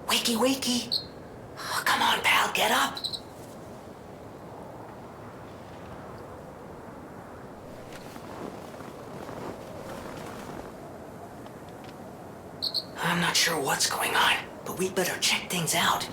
Wakey, wakey. Oh, come on, pal, get up. I'm not sure what's going on, but we'd better check things out.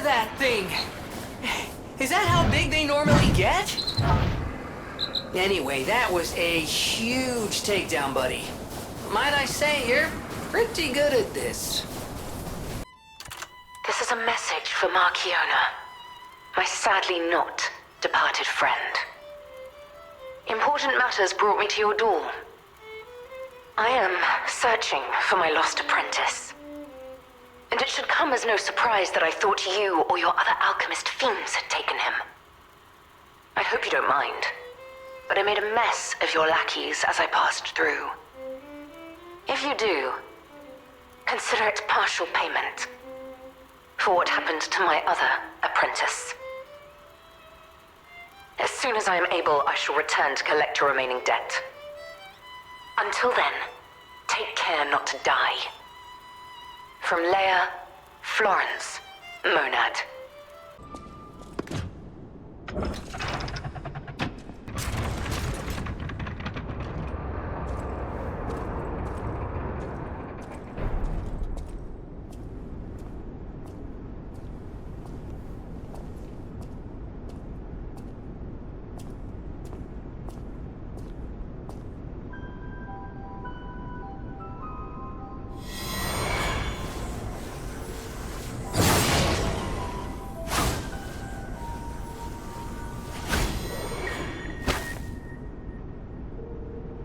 that thing! Is that how big they normally get? Anyway, that was a huge takedown, buddy. Might I say, you're pretty good at this. This is a message for Marchiona, my sadly not departed friend. Important matters brought me to your door. I am searching for my lost apprentice. And it should come as no surprise that I thought you or your other alchemist fiends had taken him. I hope you don't mind, but I made a mess of your lackeys as I passed through. If you do, consider it partial payment for what happened to my other apprentice. As soon as I am able, I shall return to collect your remaining debt. Until then, take care not to die. From Leia, Florence, Monad.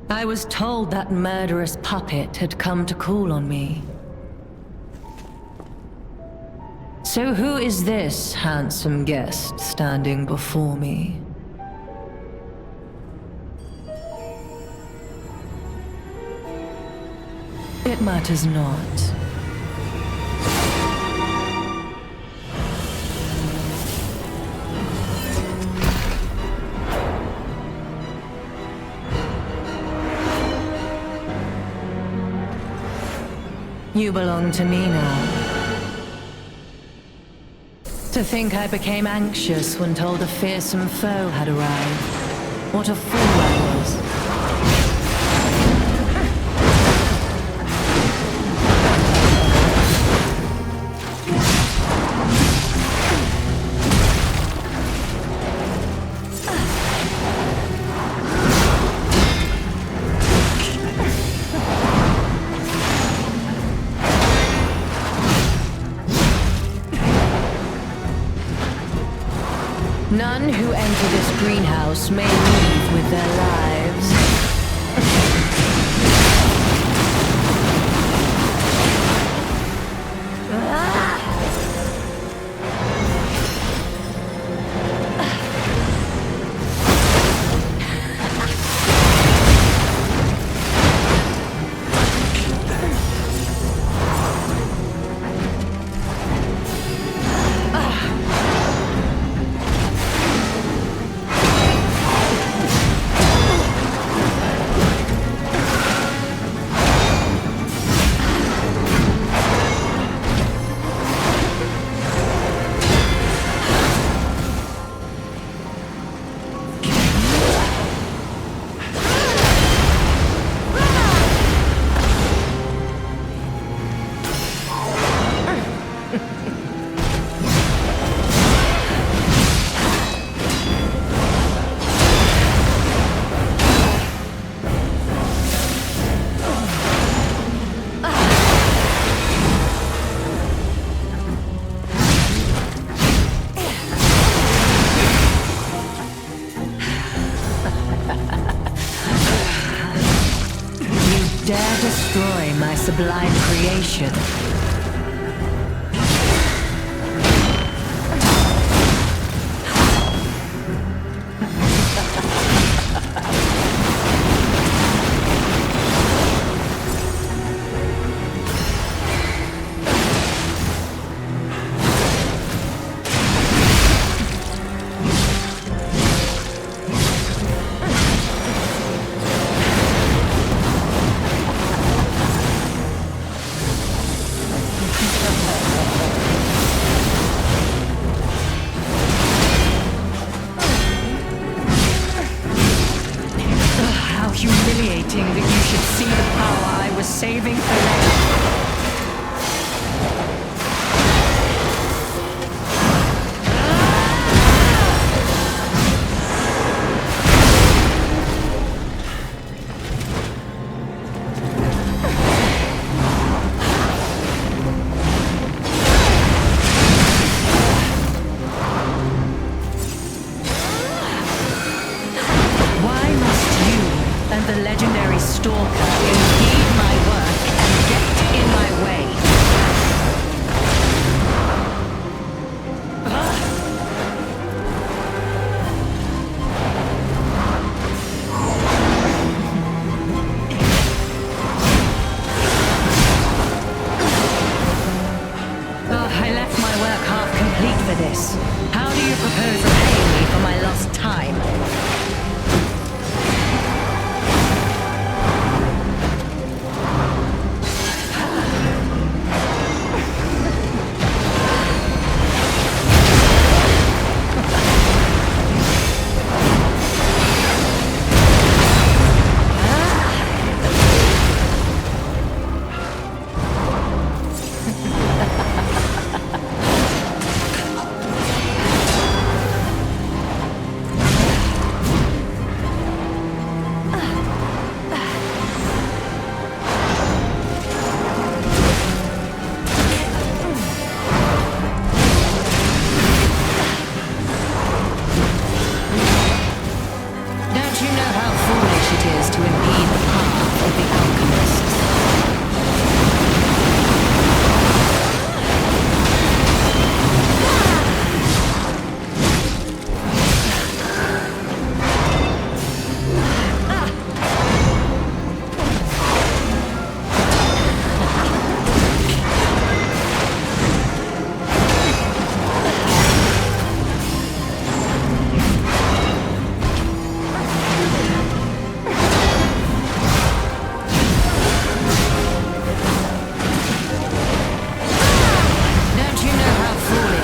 I was told that murderous puppet had come to call on me. So who is this handsome guest standing before me? It matters not. You belong to me now. To think I became anxious when told a fearsome foe had arrived. What a fool I was. None who enter this greenhouse may leave with their lives. Dare destroy my sublime creation. for this. How do you propose repaying me for my lost time?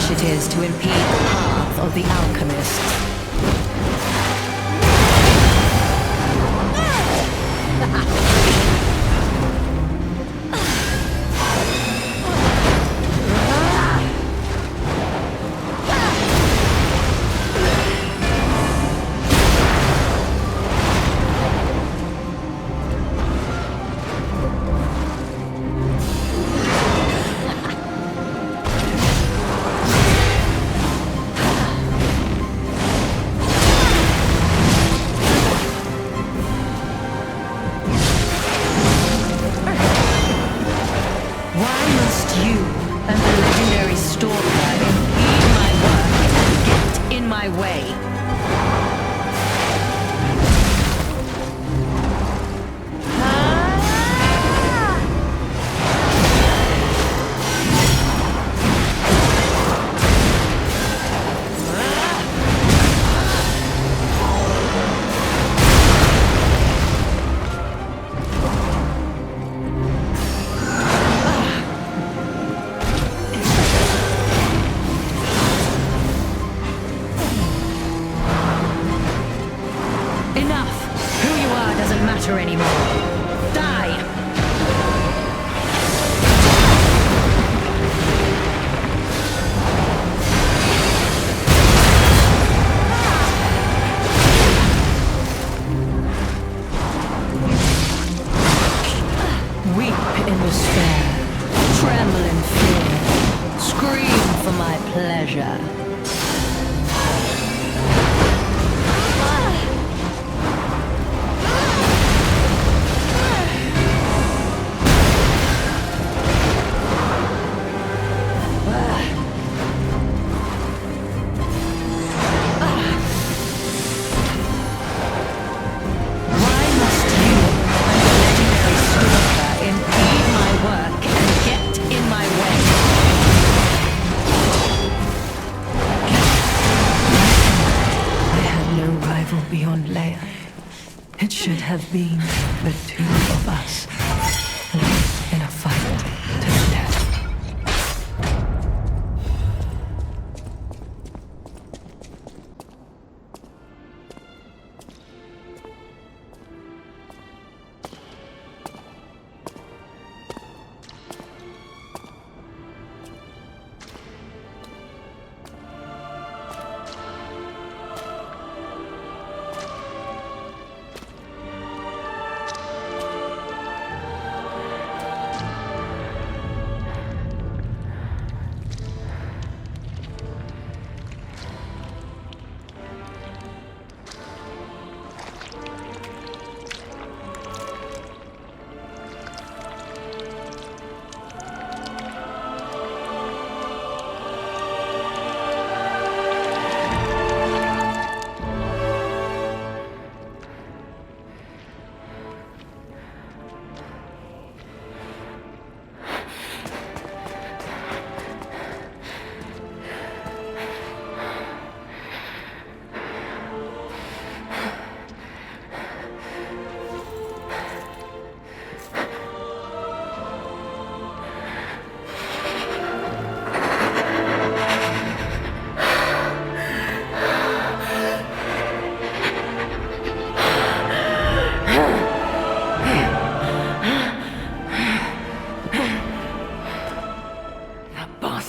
It is to impede the path of the alchemists. Anymore. Die! Weep in despair, tremble in fear, scream for my pleasure. Beyond Leia, it should have been the two of us, left in a fight to the death.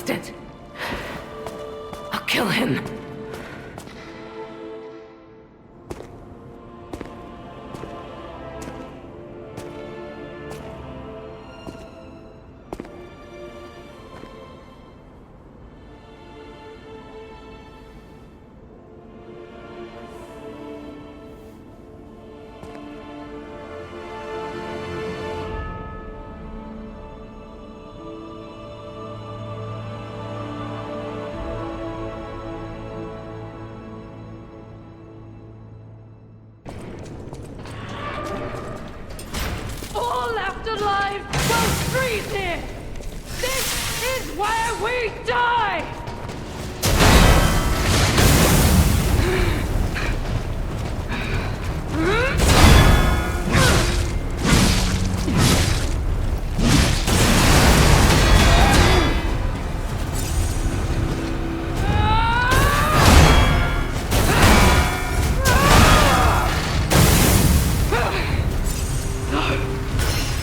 bastard! I'll kill him. All left alive will freeze here! This is where we die!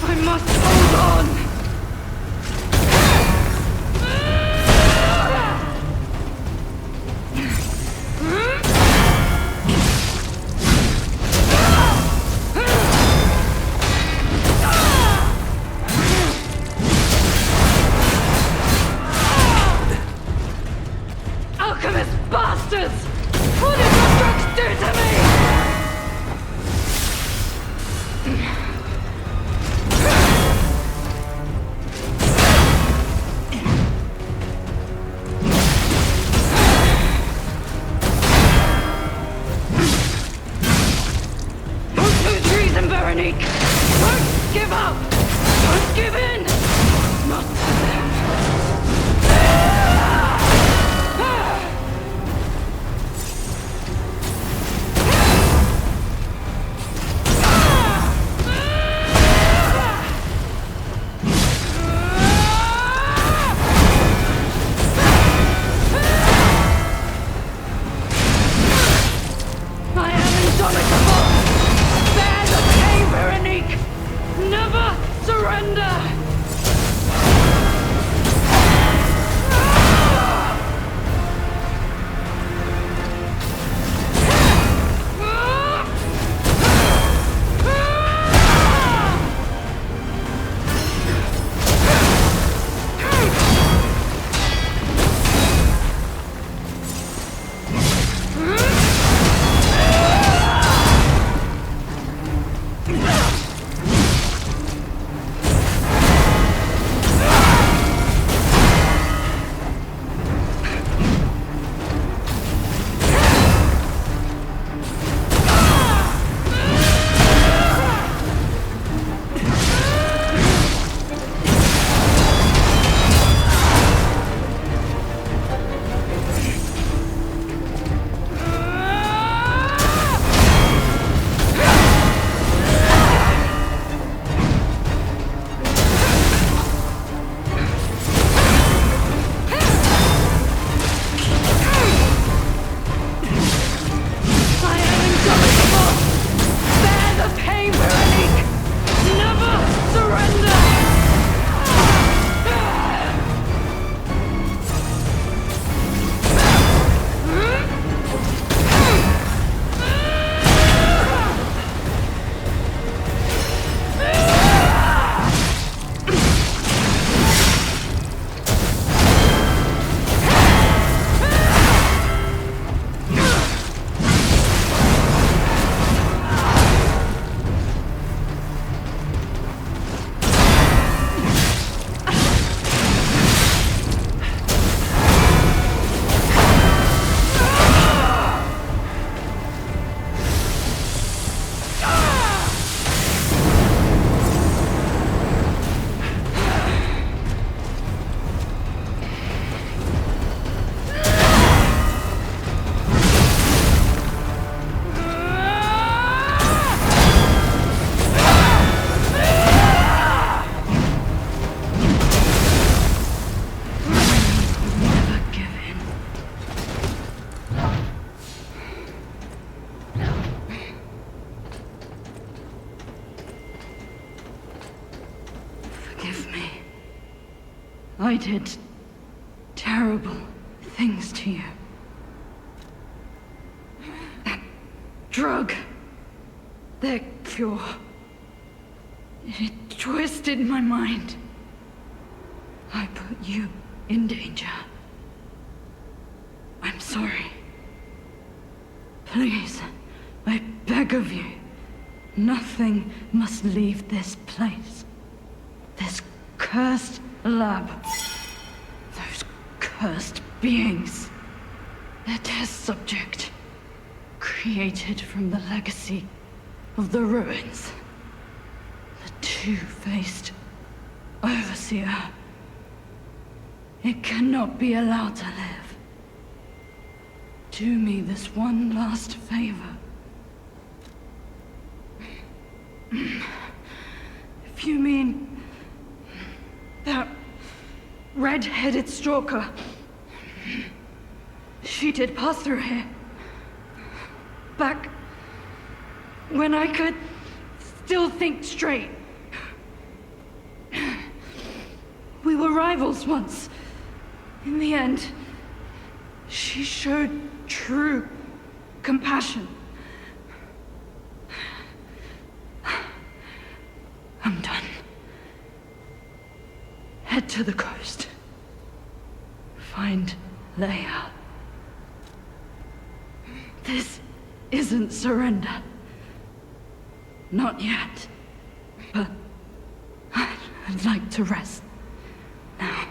I must hold on! Alchemist bastards! What did your drugs do to me? Veronique! Don't give up! Don't give in! Not to them! I am indomitable! Bear the pain, Veronique! Never surrender! I did terrible things to you. That drug, their cure, it twisted my mind. I put you in danger. I'm sorry. Please, I beg of you, nothing must leave this place. This cursed lab. Those cursed beings. The test subject. Created from the legacy of the ruins. The two-faced overseer. It cannot be allowed to live. Do me this one last favor. If you mean that red-headed stalker, she did pass through here. Back when I could still think straight. We were rivals once. In the end, she showed true compassion. I'm done. Head to the coast. Find Leia. This isn't surrender. Not yet. But I'd like to rest now.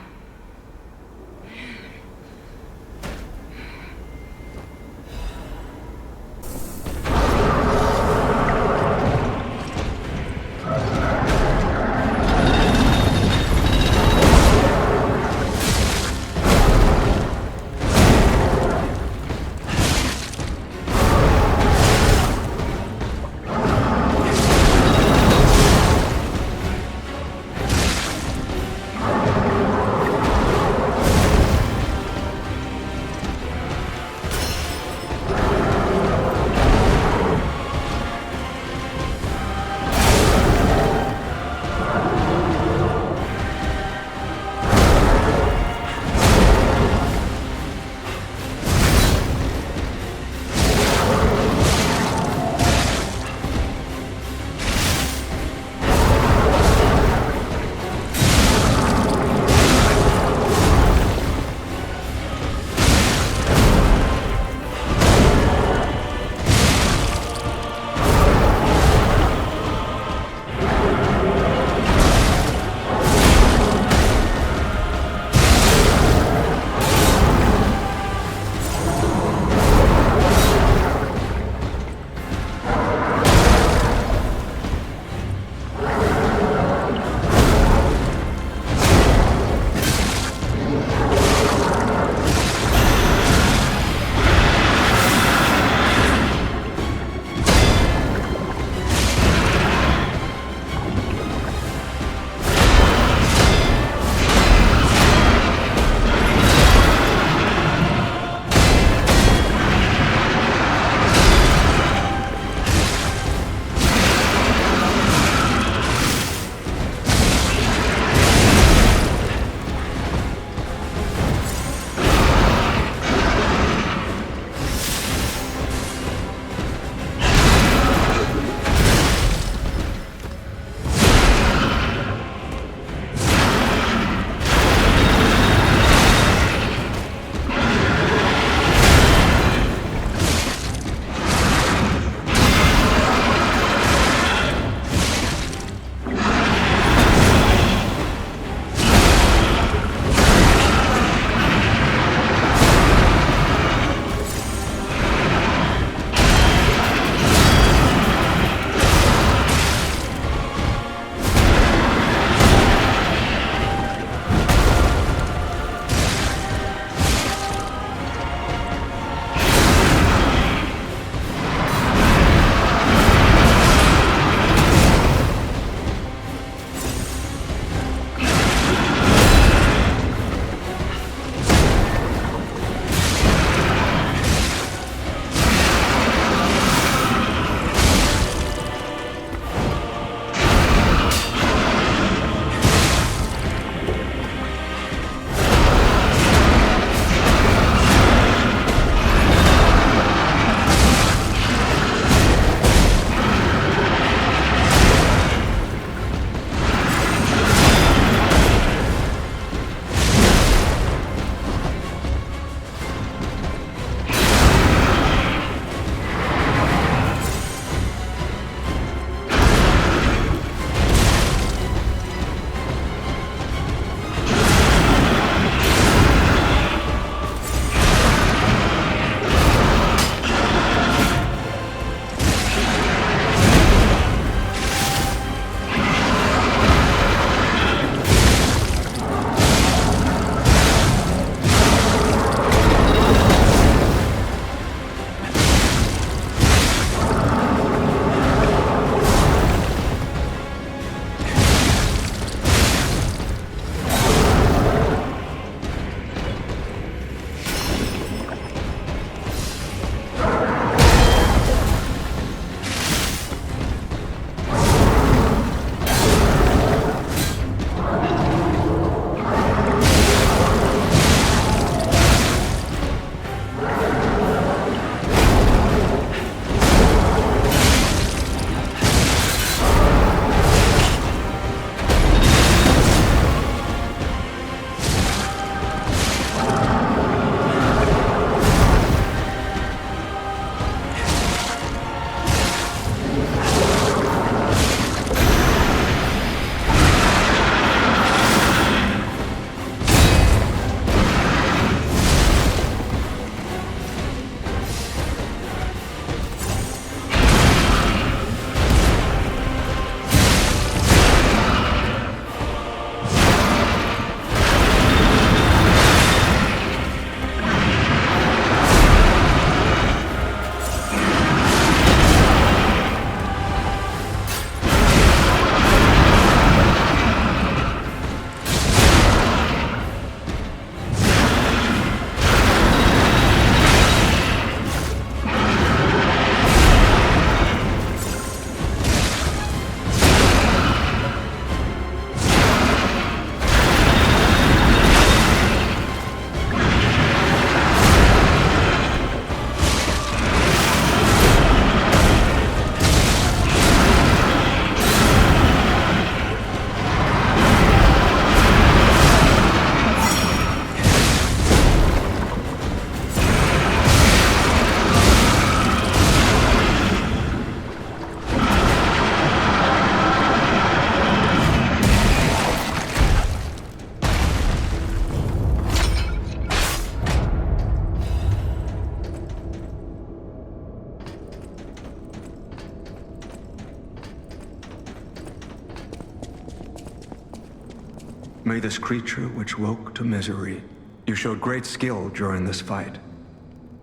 May this creature which woke to misery. You showed great skill during this fight.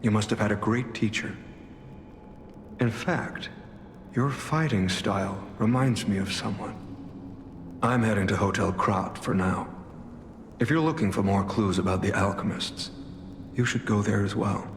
You must have had a great teacher. In fact, your fighting style reminds me of someone. I'm heading to Hotel Krat for now. If you're looking for more clues about the alchemists, you should go there as well.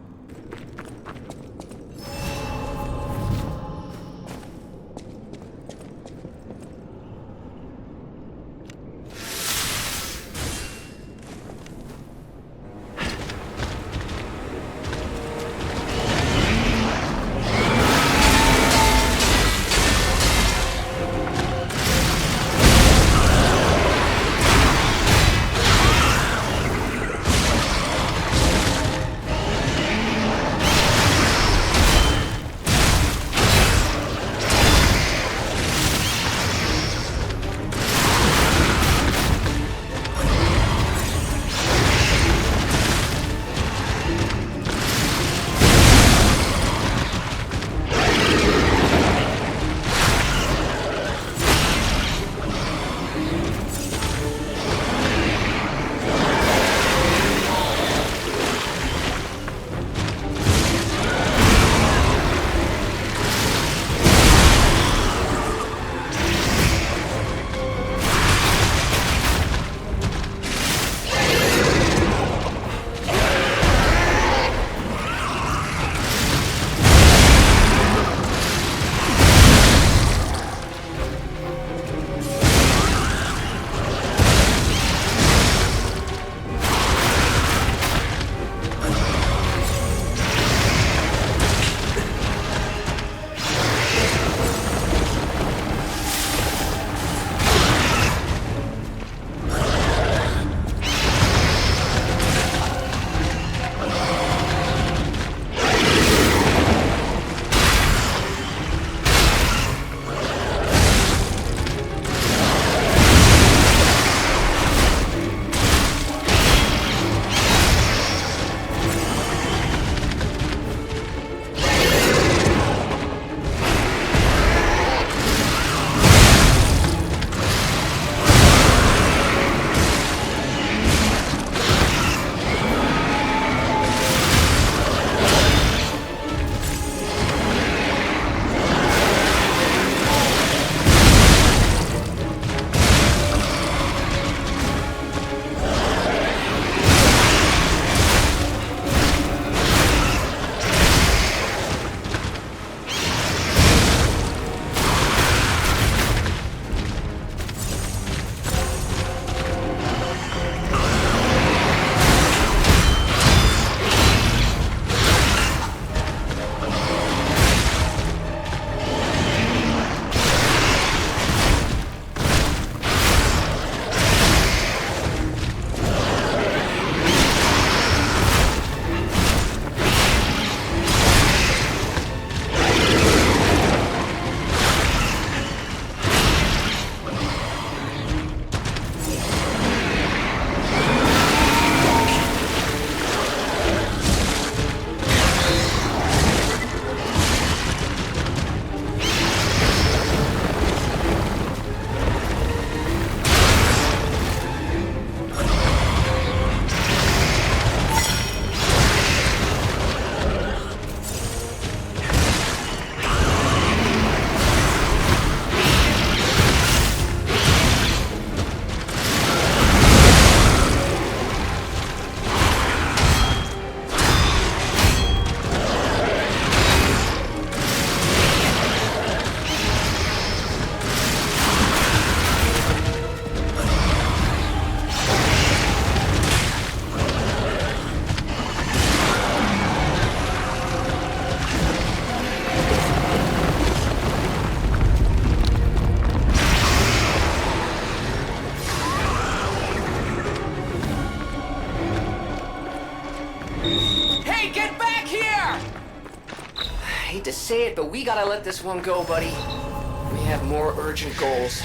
hate to say it, but we gotta let this one go, buddy. We have more urgent goals.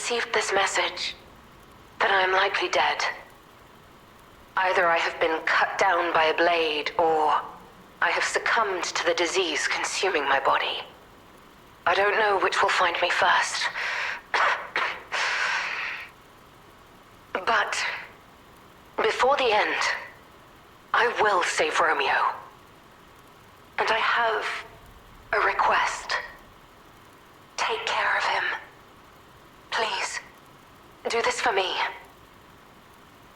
received this message, then I am likely dead. Either I have been cut down by a blade, or I have succumbed to the disease consuming my body. I don't know which will find me first. But before the end, I will save Romeo. And I have a request. Take care of him. Please, do this for me.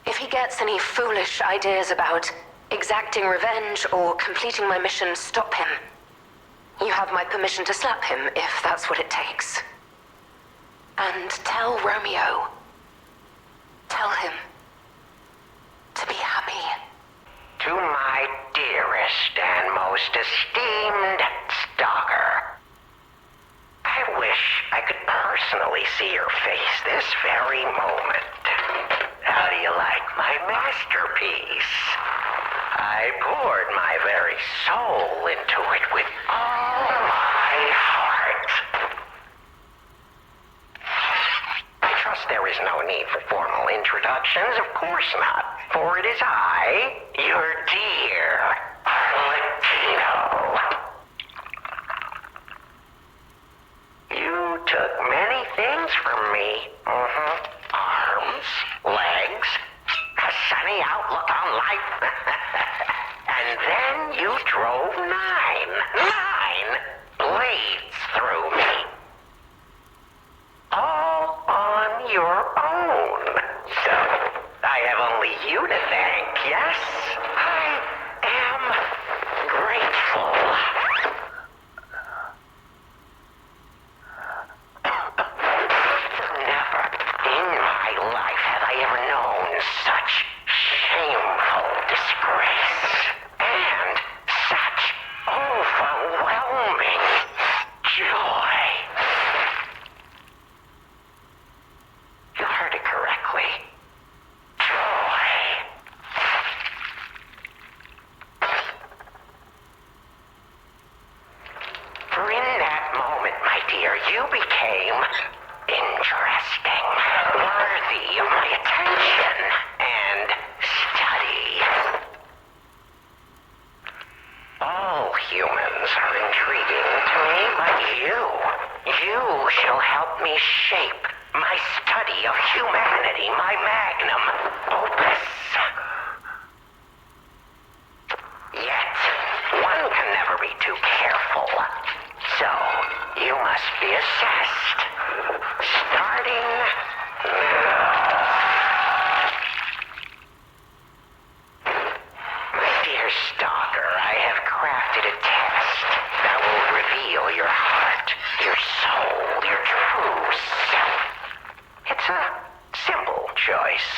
If he gets any foolish ideas about exacting revenge or completing my mission, stop him. You have my permission to slap him if that's what it takes. And tell Romeo. Tell him to be happy. To my dearest and most esteemed stalker, I wish I could personally see your face this very moment. How do you like my masterpiece? I poured my very soul into it with all my heart. I trust there is no need for formal introductions, of course not, for it is I, your dear Latino. You took many things from me. Arms, legs, a sunny outlook on life. And then you drove nine blades through me. All on your own. So, I have only you to thank, yes? I am grateful. Never in my life have I ever known such shameful disgrace. And such overwhelming joy. You heard it correctly. Joy. For in that moment, my dear, you became interesting, worthy of my attention and study. All humans are intriguing to me, but you shall help me shape my study of humanity, my magnum opus. Yet, one can never be too careful. So, you must be assessed. Starting now. My dear stalker, I have crafted a test that will reveal your heart, your soul, your true self. It's a simple choice.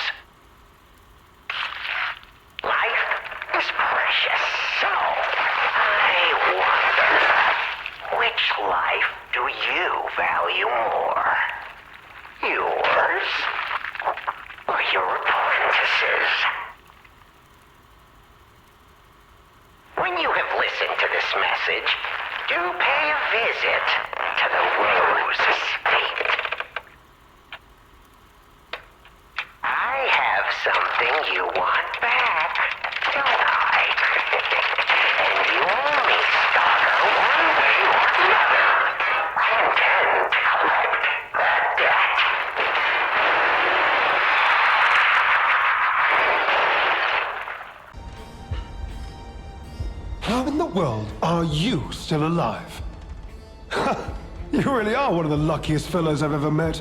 Life is precious, so I wonder, which life do you value more? Yours or your apprentice's? When you have listened to this message, do pay a visit to the Rose Estate. I have something you want back, don't I? And you owe me, stalker, one way or another. I intend to collect that debt. How in the world are you still alive? You really are one of the luckiest fellows I've ever met.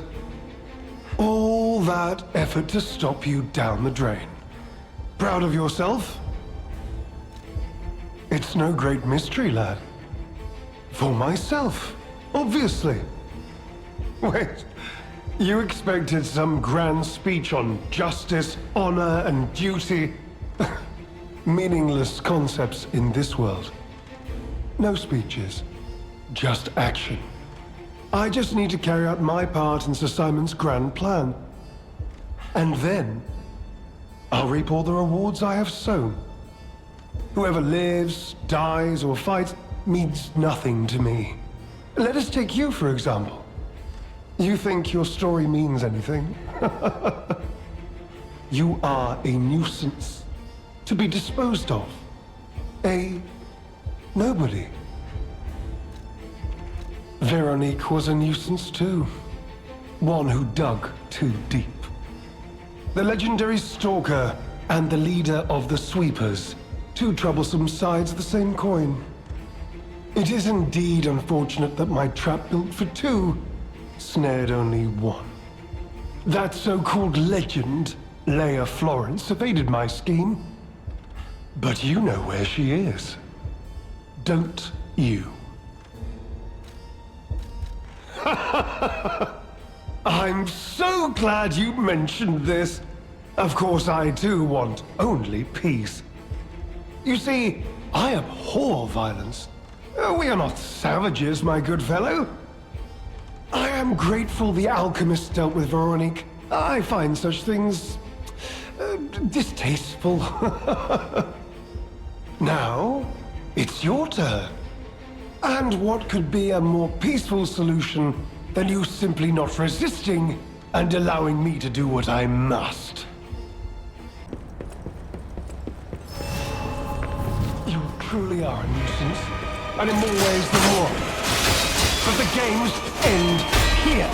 All that effort to stop you down the drain. Proud of yourself? It's no great mystery, lad. For myself, obviously. Wait, you expected some grand speech on justice, honor, and duty? Meaningless concepts in this world. No speeches, just action. I just need to carry out my part in Sir Simon's grand plan. And then, I'll reap all the rewards I have sown. Whoever lives, dies, or fights means nothing to me. Let us take you, for example. You think your story means anything? You are a nuisance, to be disposed of. A nobody. Veronique was a nuisance too. One who dug too deep. The legendary stalker and the leader of the sweepers. Two troublesome sides of the same coin. It is indeed unfortunate that my trap built for two snared only one. That so-called legend, Leia Florence, evaded my scheme. But you know where she is. Don't you? I'm so glad you mentioned this. Of course, I too want only peace. You see, I abhor violence. We are not savages, my good fellow. I am grateful the alchemist dealt with Veronique. I find such things distasteful. Now, it's your turn. And what could be a more peaceful solution than you simply not resisting and allowing me to do what I must? You truly are a nuisance, and in more ways than one. But the games end here.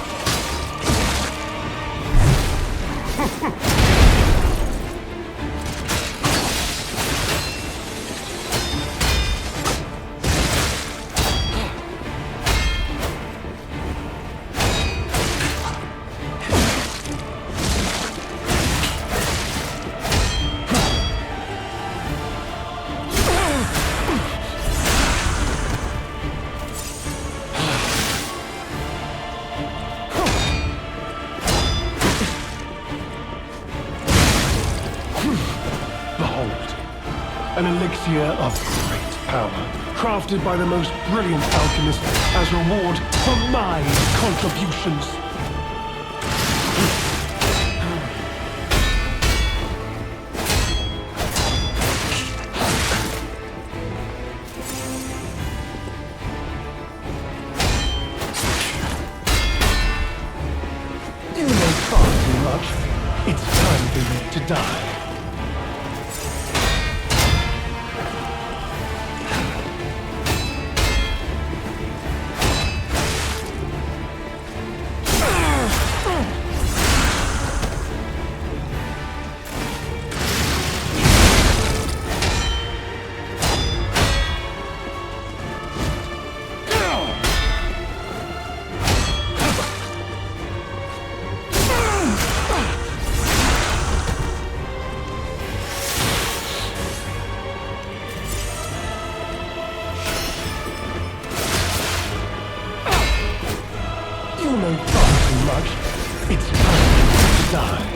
An elixir of great power, crafted by the most brilliant alchemist as reward for my contributions. You know far too much. It's time for you to die. You know far too much. It's time to die.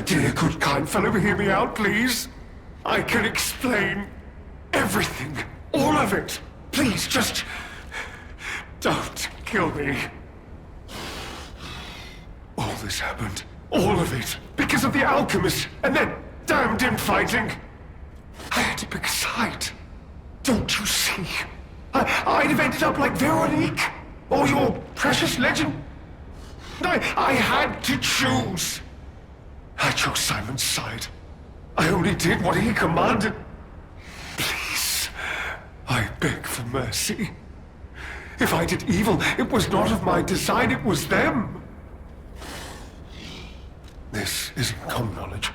dear, good, kind fellow, hear me out, please. I can explain everything. All of it. Please, just... don't kill me. All this happened. All of it. Because of the alchemist and that damned infighting. I had to pick a side. Don't you see? I'd have ended up like Veronique. Or your precious legend. I had to choose. I chose Simon's side. I only did what he commanded. Please, I beg for mercy. If I did evil, it was not of my design, it was them. This isn't common knowledge.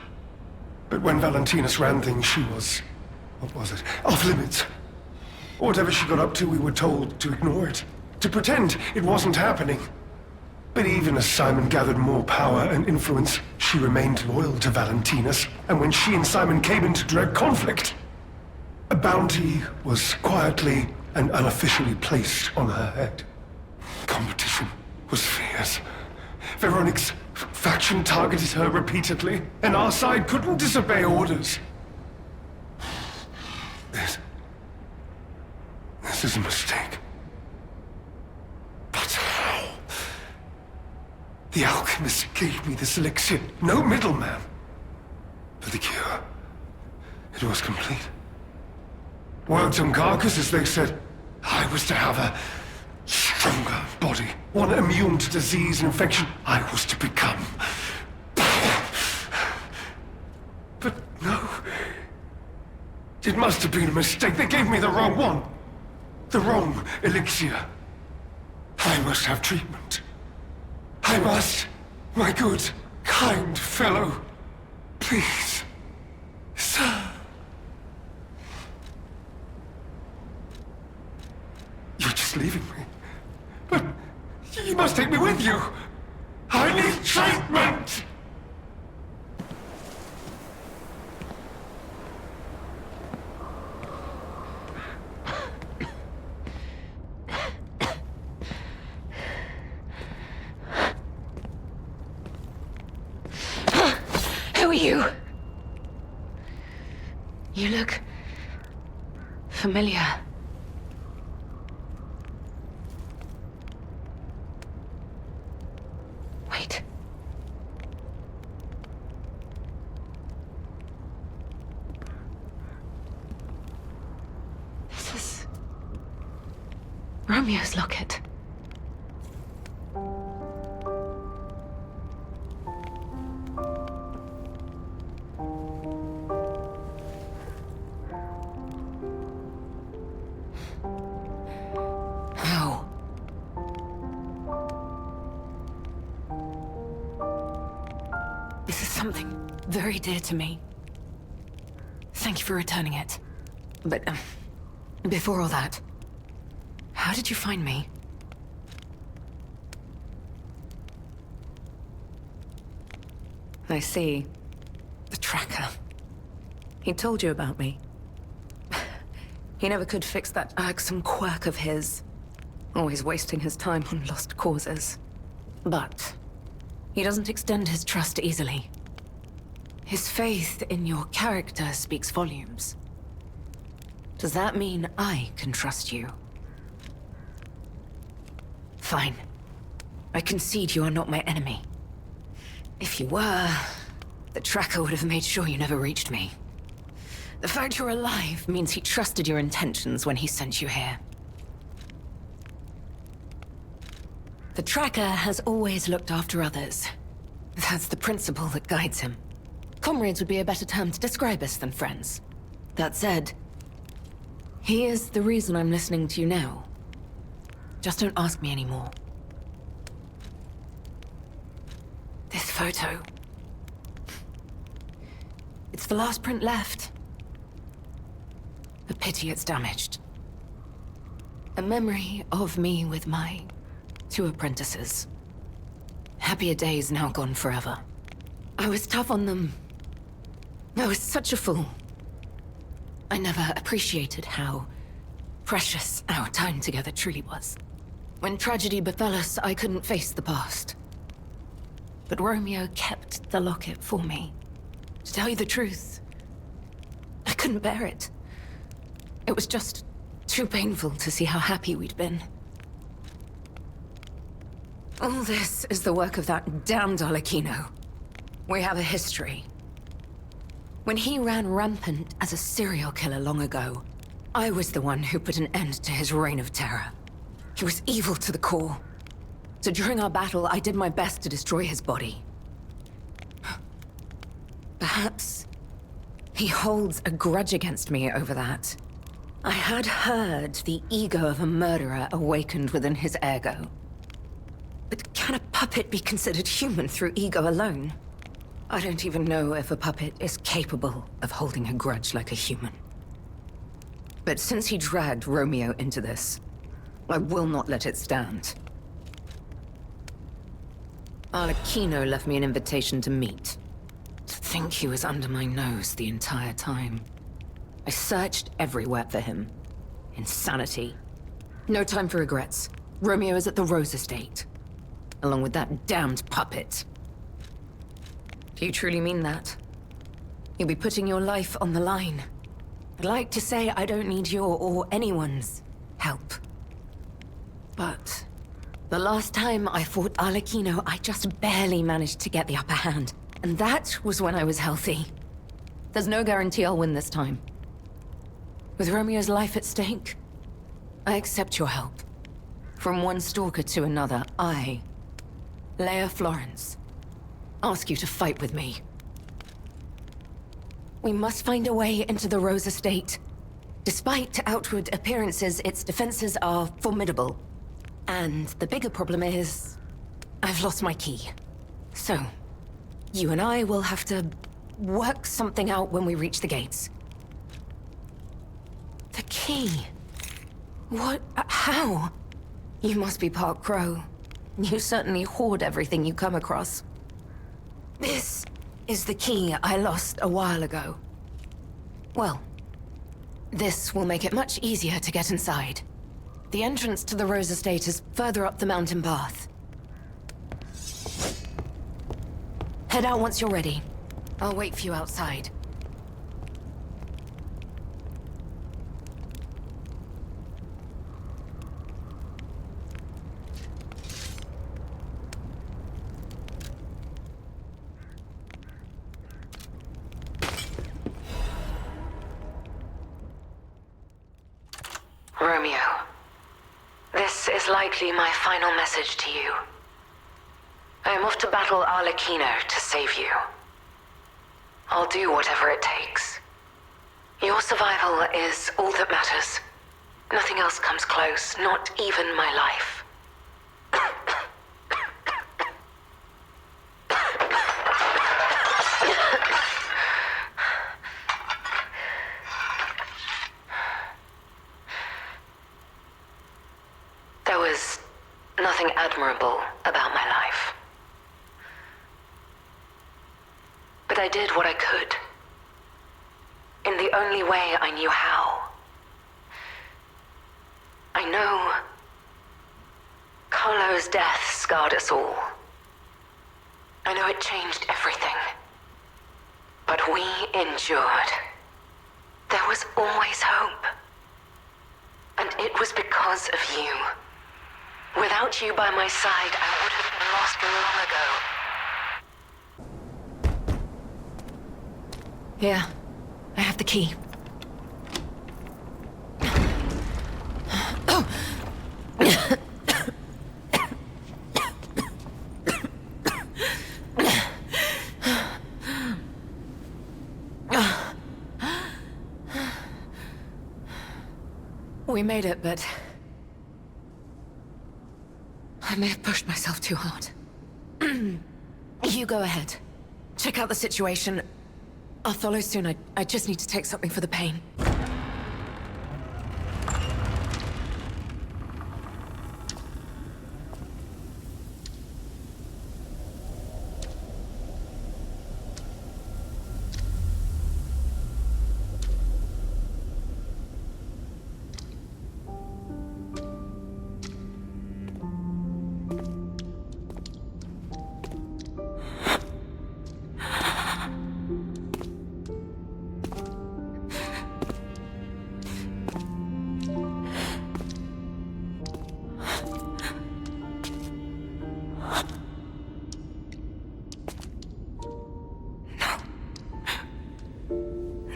But when Valentinus ran things, she was... what was it? Off limits. Whatever she got up to, we were told to ignore it. To pretend it wasn't happening. But even as Simon gathered more power and influence, she remained loyal to Valentinus. And when she and Simon came into direct conflict, a bounty was quietly and unofficially placed on her head. Competition was fierce. Veronique's faction targeted her repeatedly, and our side couldn't disobey orders. This is a mistake. But how? The alchemist gave me this elixir, no middleman. For the cure, it was complete. Worked on carcasses, they said. I was to have a stronger body, one immune to disease and infection. I was to become... But no. It must have been a mistake. They gave me the wrong one. The wrong elixir. I must have treatment. I must. My good, kind fellow. Please. Sir. You're just leaving me. But you must take me with you. I need treatment! Who are you? You look... familiar. Wait. This is... Romeo's locket. This is something very dear to me. Thank you for returning it. But, before all that, how did you find me? I see. The tracker. He told you about me. He never could fix that irksome quirk of his. Always wasting his time on lost causes. But he doesn't extend his trust easily. His faith in your character speaks volumes. Does that mean I can trust you? Fine. I concede you are not my enemy. If you were, the tracker would have made sure you never reached me. The fact you're alive means he trusted your intentions when he sent you here. The tracker has always looked after others. That's the principle that guides him. Comrades would be a better term to describe us than friends. That said, he is the reason I'm listening to you now. Just don't ask me anymore. This photo. It's the last print left. A pity it's damaged. A memory of me with my 2 apprentices. Happier days now gone forever. I was tough on them. I was such a fool. I never appreciated how precious our time together truly was. When tragedy befell us, I couldn't face the past. But Romeo kept the locket for me. To tell you the truth, I couldn't bear it. It was just too painful to see how happy we'd been. All this is the work of that damned Arlecchino. We have a history. When he ran rampant as a serial killer long ago, I was the one who put an end to his reign of terror. He was evil to the core. So during our battle, I did my best to destroy his body. Perhaps he holds a grudge against me over that. I had heard the ego of a murderer awakened within his ergo. But can a puppet be considered human through ego alone? I don't even know if a puppet is capable of holding a grudge like a human. But since he dragged Romeo into this, I will not let it stand. Arlecchino left me an invitation to meet. To think he was under my nose the entire time. I searched everywhere for him. Insanity. No time for regrets. Romeo is at the Rose Estate. Along with that damned puppet. Do you truly mean that? You'll be putting your life on the line. I'd like to say I don't need your or anyone's help. But the last time I fought Arlecchino, I just barely managed to get the upper hand. And that was when I was healthy. There's no guarantee I'll win this time. With Romeo's life at stake, I accept your help. From one stalker to another, I, Leia Florence, ask you to fight with me. We must find a way into the Rose Estate. Despite outward appearances, its defenses are formidable. And the bigger problem is, I've lost my key. So, you and I will have to work something out when we reach the gates. The key? What? How? You must be part Crow. You certainly hoard everything you come across. This is the key I lost a while ago. Well, this will make it much easier to get inside. The entrance to the Rose Estate is further up the mountain path. Head out once you're ready. I'll wait for you outside. Romeo, this is likely my final message to you. I am off to battle Arlecchino to save you. I'll do whatever it takes. Your survival is all that matters. Nothing else comes close, not even my life. There was nothing admirable about my life. But I did what I could. In the only way I knew how. I know Carlo's death scarred us all. I know it changed everything. But we endured. There was always hope. And it was because of you. Without you by my side, I would have been lost long ago. Here, I have the key. We made it, but I may have pushed myself too hard. You go ahead. Check out the situation. I'll follow soon. I just need to take something for the pain.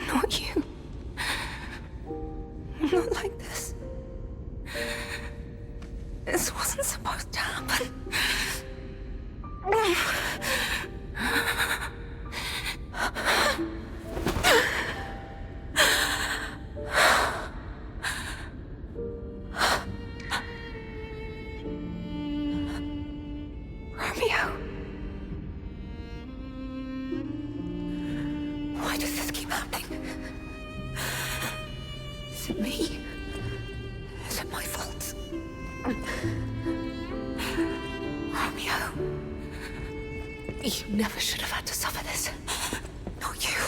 Not you. Not like this. This wasn't supposed to happen. Romeo. Why does this keep happening? Is it me? Is it my fault? Romeo. You never should have had to suffer this. Not you.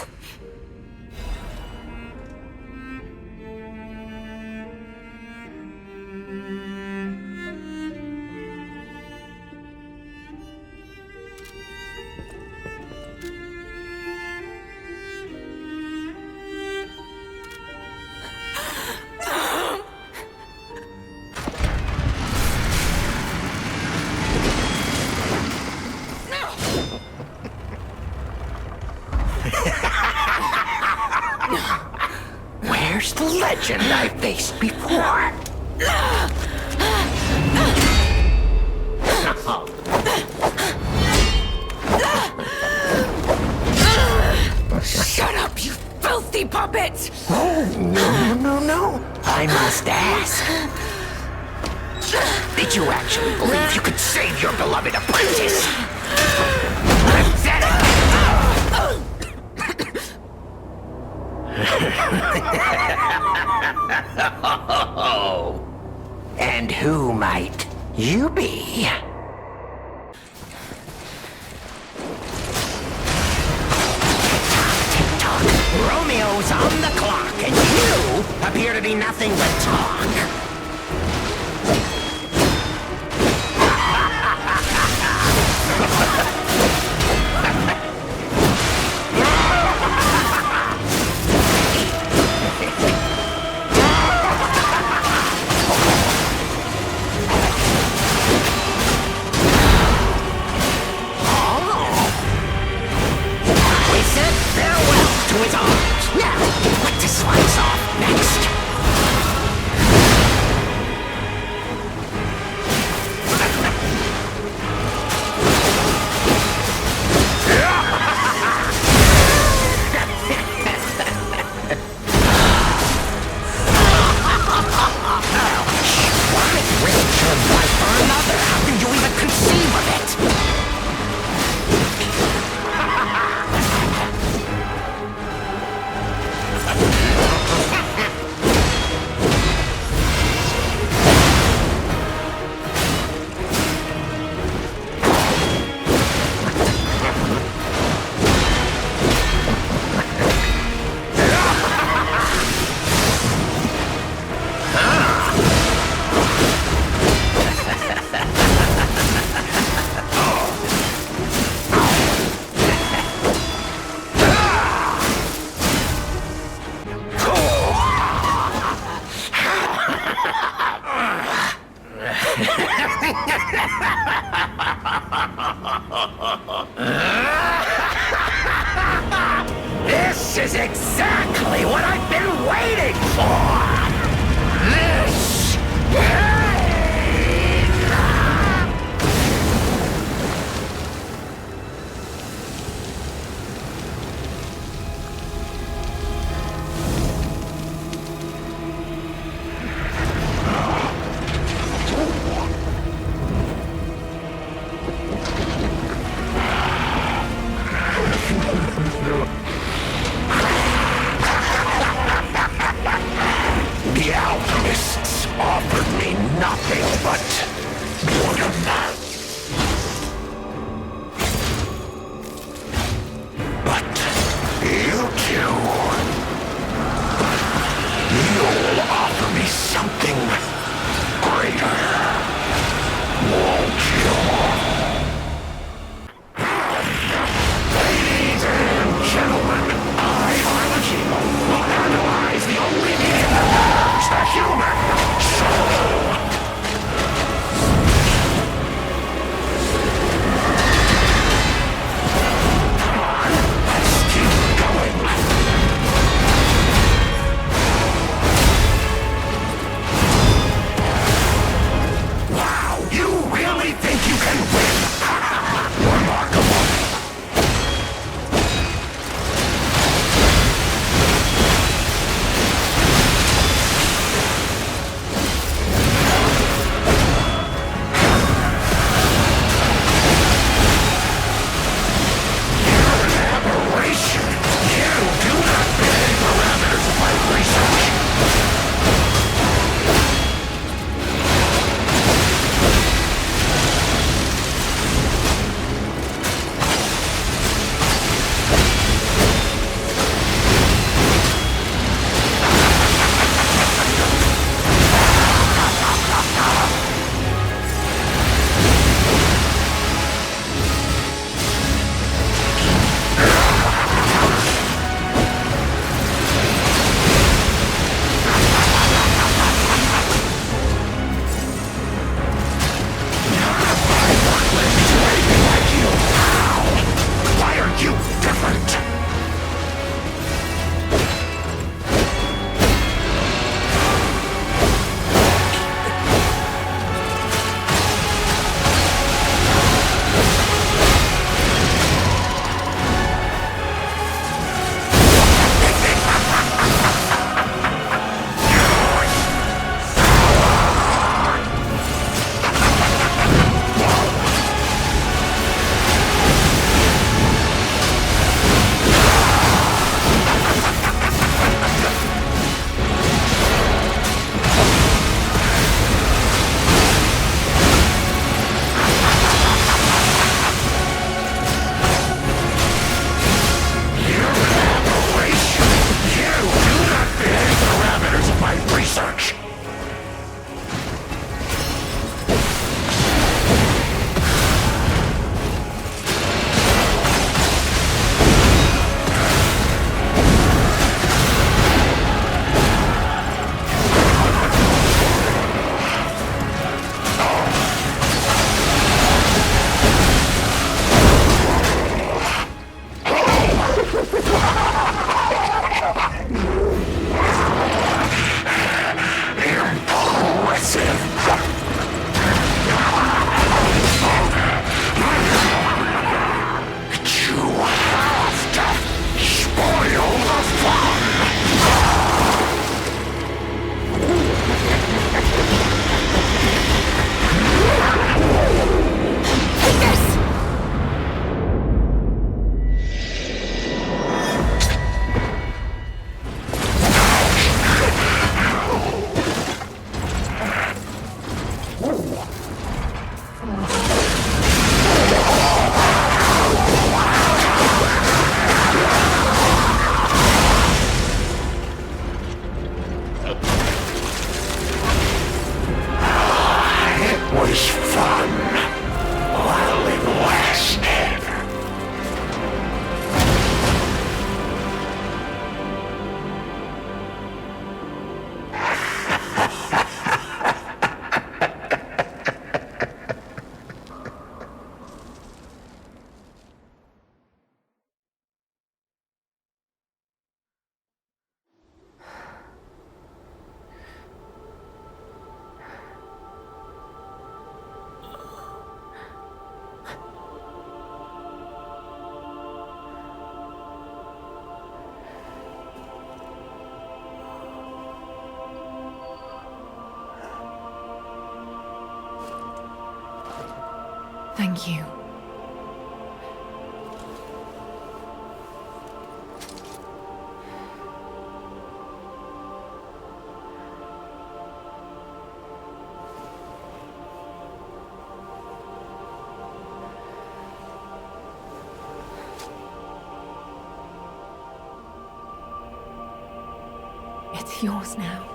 Where's the legend I faced before? Shut up, you filthy puppet! Oh, no. I must ask. Did you actually believe you could save your beloved apprentice? Pathetic! And who might you be? Tick-tock. Romeo's on the clock, and you appear to be nothing but talk. To his arms. Now, what to slice off next? Why risk your life for another? How can you even conceive of it? This is exactly what I've been waiting for! This pain! The alchemists offered me Thank you. It's yours now.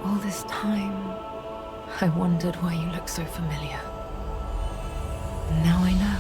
All this time, I wondered why you look so familiar. Now I know.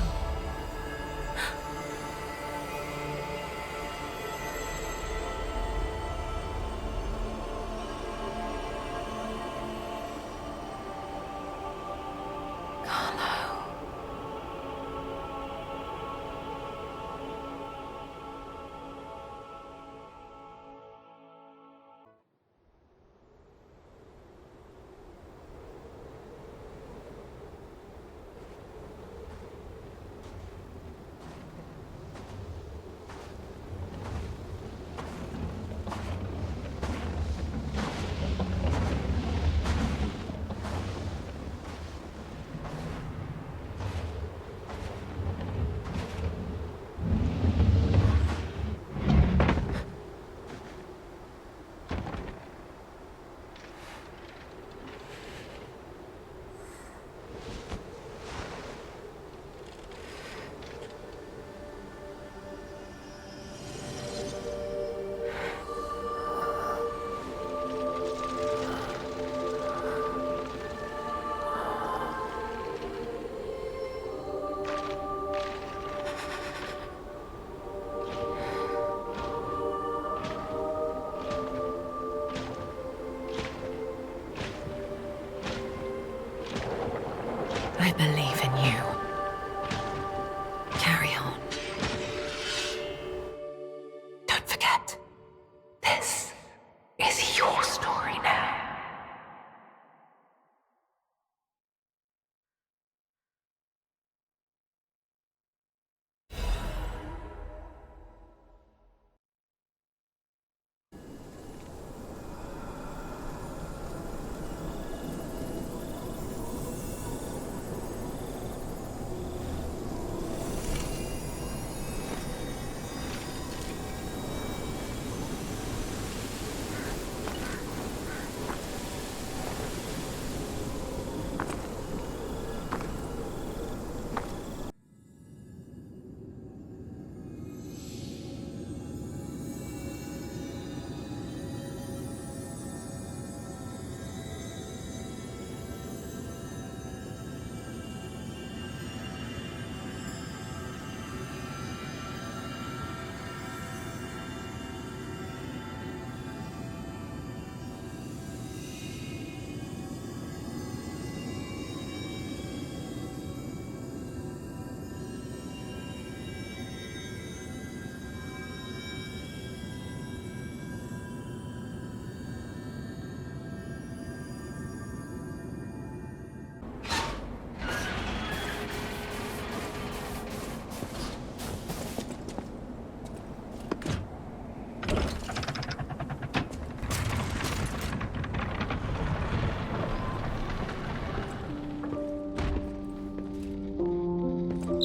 I believe in you. Carry on. Don't forget, this is your story now.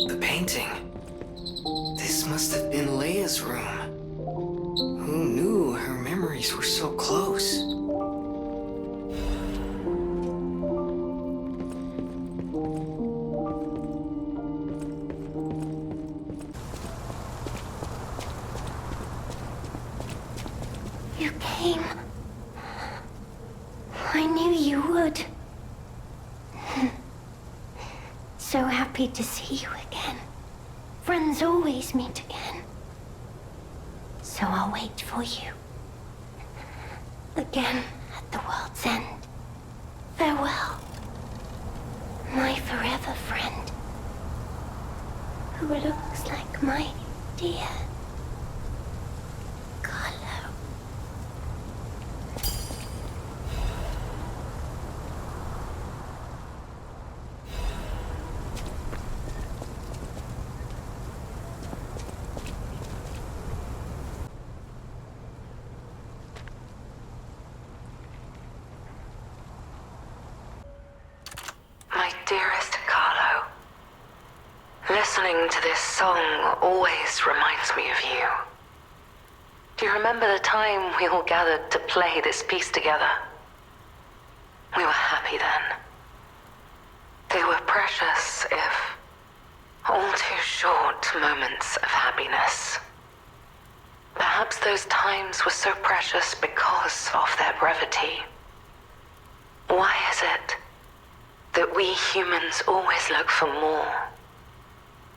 The painting. This must have been Leia's room. Who knew her memories were so close? You came. I knew you would. So happy to see you again. Friends always meet again. So I'll wait for you. Again at the world's end. Farewell. My forever friend. Who looks like my dear Carlo. to this song always reminds me of you. Do you remember the time we all gathered to play this piece together? We were happy then. They were precious, if all too short moments of happiness. Perhaps those times were so precious because of their brevity. Why is it that we humans always look for more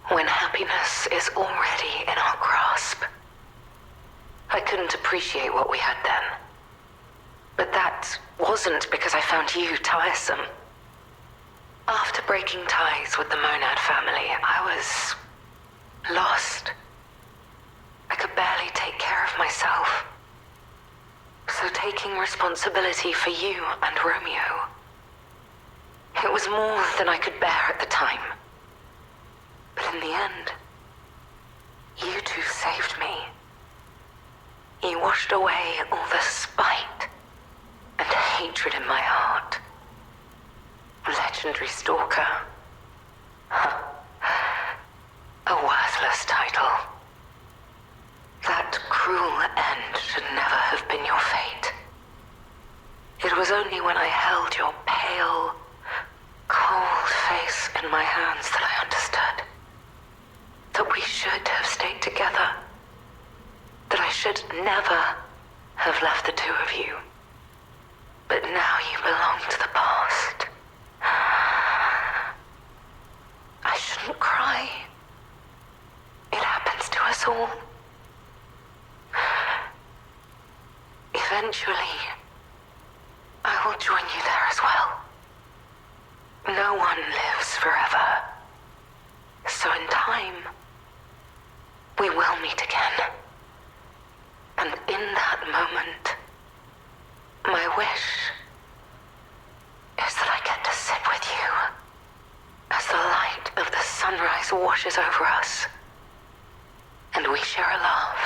when happiness is already in our grasp? I couldn't appreciate what we had then. But that wasn't because I found you tiresome. After breaking ties with the Monad family, I was lost. I could barely take care of myself. So taking responsibility for you and Romeo, it was more than I could bear at the time. But in the end, you two saved me. You washed away all the spite and hatred in my heart. Legendary Stalker. Huh. A worthless title. That cruel end should never have been your fate. It was only when I held your pale, cold face in my hands that I understood that we should have stayed together. That I should never have left the two of you. But now you belong to the past. I shouldn't cry. It happens to us all. Eventually, I will join you there as well. No one lives forever. So in time, we will meet again. And in that moment, my wish is that I get to sit with you as the light of the sunrise washes over us, and we share a laugh